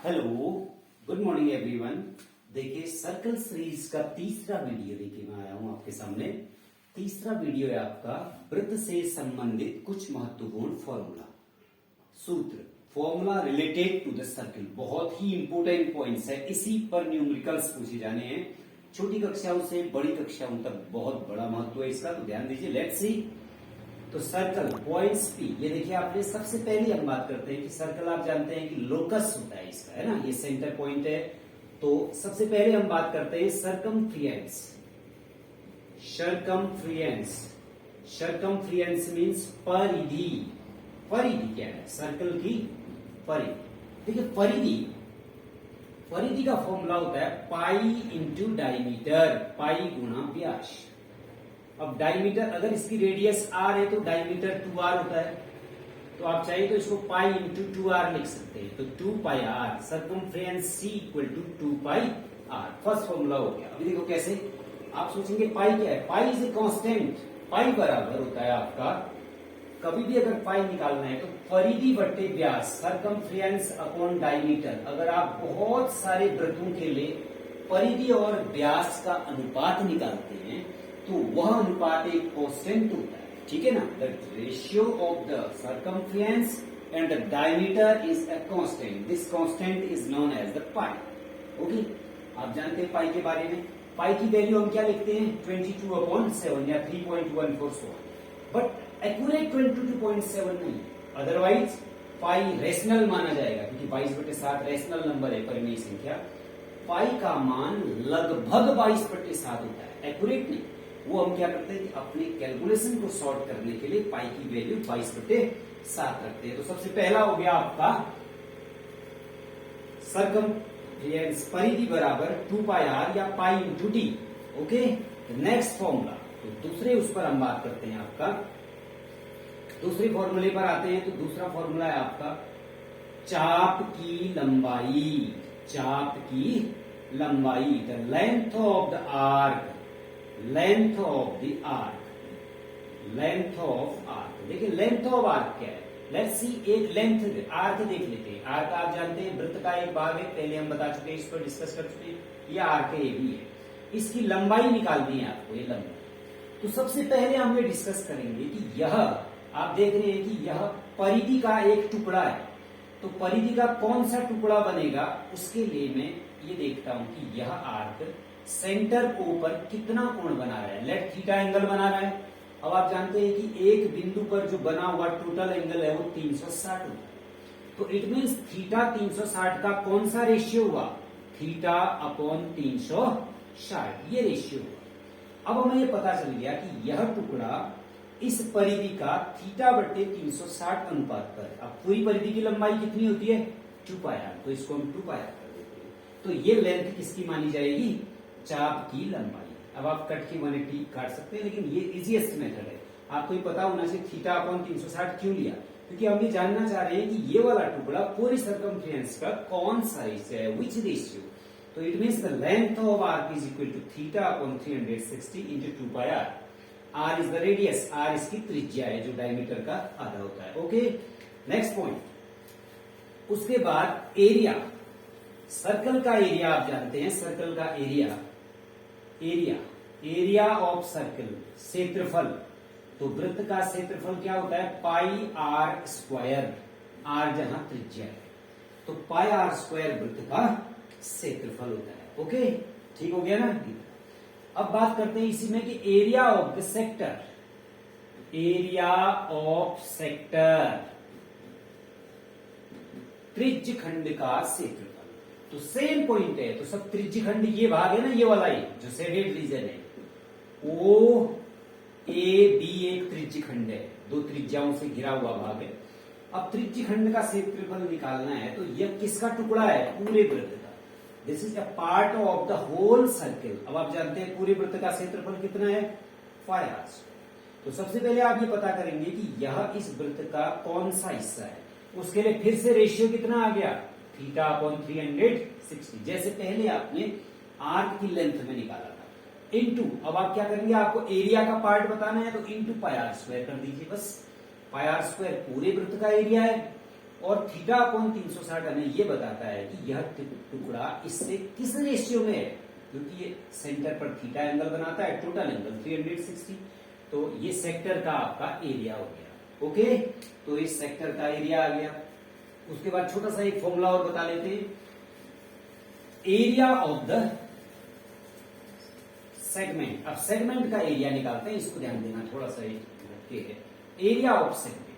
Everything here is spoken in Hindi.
Hello, good morning everyone. देखिए सर्कल सीरीज का तीसरा वीडियो लेके मैं आया हूं आपके सामने। तीसरा वीडियो है आपका वृत्त से संबंधित कुछ महत्वपूर्ण फॉर्मूला, सूत्र, formula related to the circle. बहुत ही इंपोर्टेंट पॉइंट्स है, इसी पर न्यूमेरिकल्स पूछे जाने हैं। छोटी कक्षाओं से बड़ी कक्षाओं तक बहुत बड़ा महत्व है इसका, तो ध्यान दीजिए। Let's see. तो सर्कल पॉइंट्स पी, ये देखिए आपने सबसे पहले हम बात करते हैं कि सर्कल आप जानते हैं कि लोकस होता है इसका, है ना, ये सेंटर पॉइंट है। तो सबसे पहले हम बात करते हैं सरकमफ्रेंस। सरकमफ्रेंस, सरकमफ्रेंस मींस परिधि। परिधि क्या है? सर्कल की परिधि। देखिए परिधि, परिधि का फॉर्मूला होता है पाई इंटू डायमीटर, पाई गुणा व्यास। अब डायमीटर, अगर इसकी रेडियस आर है तो डायमीटर 2r होता है, तो आप चाहिए तो इसको पाई इंटू 2r लिख सकते हैं। तो 2 pi r, circumference C equal to 2 pi r. First formula हो गया। अभी देखो कैसे, आप सोचेंगे पाई क्या है? Pi is a constant. पाई बराबर होता है आपका, कभी भी अगर पाई निकालना है तो परिधि बट्टे व्यास, सर्कमफ्रेंस अपॉन डायमीटर। अगर आप बहुत सारे वृत्तों के लिए परिधि और व्यास का अनुपात निकालते हैं तो वह अनुपात एक कांस्टेंट होता है, ठीक है ना। The ratio of the circumference and the diameter is a constant. This constant is known as the pi. Okay, आप जानते हैं पाई के बारे में। पाई की वैल्यू हम क्या लिखते हैं? 22/7 या 3.147। बट एक्यूरेट 22.7 नहीं, अदरवाइज पाई रेशनल माना जाएगा, क्योंकि 22/7 रेशनल नंबर है, परिमेय संख्या। पाई का मान लगभग 22/7 होता है, एक्यूरेट नहीं। वो हम क्या करते हैं कि अपने कैलकुलेशन को सॉर्ट करने के लिए पाई की वैल्यू 22/7 रखते हैं। तो सबसे पहला हो गया आपका सर्कमफ्रेंस, परिधि बराबर 2 पाई आर या pi into D. Okay, next formula, तो दूसरे उस पर हम बात करते हैं। आपका दूसरे फॉर्मूले पर आते हैं। तो दूसरा फॉर्मूला है आपका चाप की लंबाई। चाप की लंबाई, the length of the arc, length of the arc, length of arc. देखिए लेंथ ऑफ आर्क क्या है? लेट्स सी, एक लेंथ आर्क देख लेते हैं। आर्क आप जानते हैं वृत्त का एक भाग है, पहले हम बता चुके हैं, इस पर डिस्कस कर चुके हैं। ये आर्क है, ये भी है। इसकी लंबाई निकालनी है आपको, ये लंबाई। तो सबसे पहले हम ये डिस्कस करेंगे कि यह, आप देख रहे हैं कि यह परिधि का एक टुकड़ा है। तो परिधि का कौन सा टुकड़ा बनेगा, उसके लिए मैं ये देखता हूं कि यह आर्क सेंटर O पर कितना कोण बना रहा है। लेट थीटा एंगल बना रहा है। अब आप जानते हैं कि एक बिंदु पर जो बना हुआ टोटल एंगल है वो 360 होता है। तो इट मीन्स थीटा 360 का कौन सा रेशियो हुआ? थीटा अपॉन 360, ये रेशियो हुआ। अब हमें ये पता चल गया कि यह टुकड़ा इस परिधि का थीटा बट्टे 360 अनुपात पर। अब पूरी परिधि की लंबाई कितनी होती है? 2 पाई आर, तो इसको हम 2 पाई आर कर देते हैं। तो ये लेंथ किसकी मानी जाएगी? चाप की लंबाई। अब आप कट की 180 काट सकते हैं, लेकिन ये इजीएस्ट मेथड है। आपको ये पता होना चाहिए थीटा अपॉन 360 क्यों लिया, क्योंकि हम ये जानना चाह रहे हैं कि ये वाला टुकड़ा पूरी सर्कमफ्रेंस का कौन सा हिस्सा है, विच रेशियो। तो it means the length of arc is equal to theta upon 360 into 2 pi r. R is the radius, r इसकी त्रिज्या है जो डायमीटर का आधा होता है। Okay, next point. उसके बाद एरिया, सर्कल का एरिया आप जानते हैं। सर्कल का area, area, area of circle, क्षेत्रफल। तो वृत्त का क्षेत्रफल क्या होता है? पाई आर स्क्वायर, आर जहां त्रिज्या है, तो पाई आर स्क्वायर वृत्त का क्षेत्रफल होता है। ओके, ठीक हो गया ना। अब बात करते हैं इसी में कि area of the sector, area of sector, त्रिज्य खंड का क्षेत्रफल। तो सेम पॉइंट है, तो सब त्रिज्य खंड ये भाग है ना, ये वाला ही जो शेडेड रीजन है, ओ ए बी एक त्रिज्य खंड है, दो त्रिज्याओं से घिरा हुआ भाग है। अब त्रिज्य खंड का क्षेत्रफल निकालना है तो यह किसका टुकड़ा है? पूरे वृत्त का। This is a part of the whole circle. अब आप जानते हैं पूरे वृत्त का क्षेत्रफल कितना है? 5 आर। तो सबसे पहले आप ये पता करेंगे कि यह इस वृत्त का कौन सा हिस्सा है। उसके लिए फिर से रेशियो कितना आ गया? थीटा अपॉन 360, जैसे पहले आपने आर्क की लेंथ में निकाला था। इनटू, अब आप क्या करेंगे, आपको एरिया का पार्ट बताना है तो इनटू पाई आर स्क्वायर कर दीजिए बस। पाई आर स्क्वायर पूरे वृत्त का एरिया है और थीटा अपॉन 360 हमें ये बताता है कि यह टुकड़ा इससे किस रेशियो में है, क्योंकि ये सेंटर पर थीटा एंगल बनाता है, टोटल एंगल 360, तो ये सेक्टर का आपका एरिया हो गया। ओके, तो इस सेक्टर का एरिया आ गया। उसके बाद छोटा सा एक फॉर्मूला और बता लेते हैं, एरिया ऑफ द सेगमेंट। अब सेगमेंट का एरिया निकालते हैं, इसको ध्यान देना थोड़ा सा, एरिया ऑफ सेगमेंट।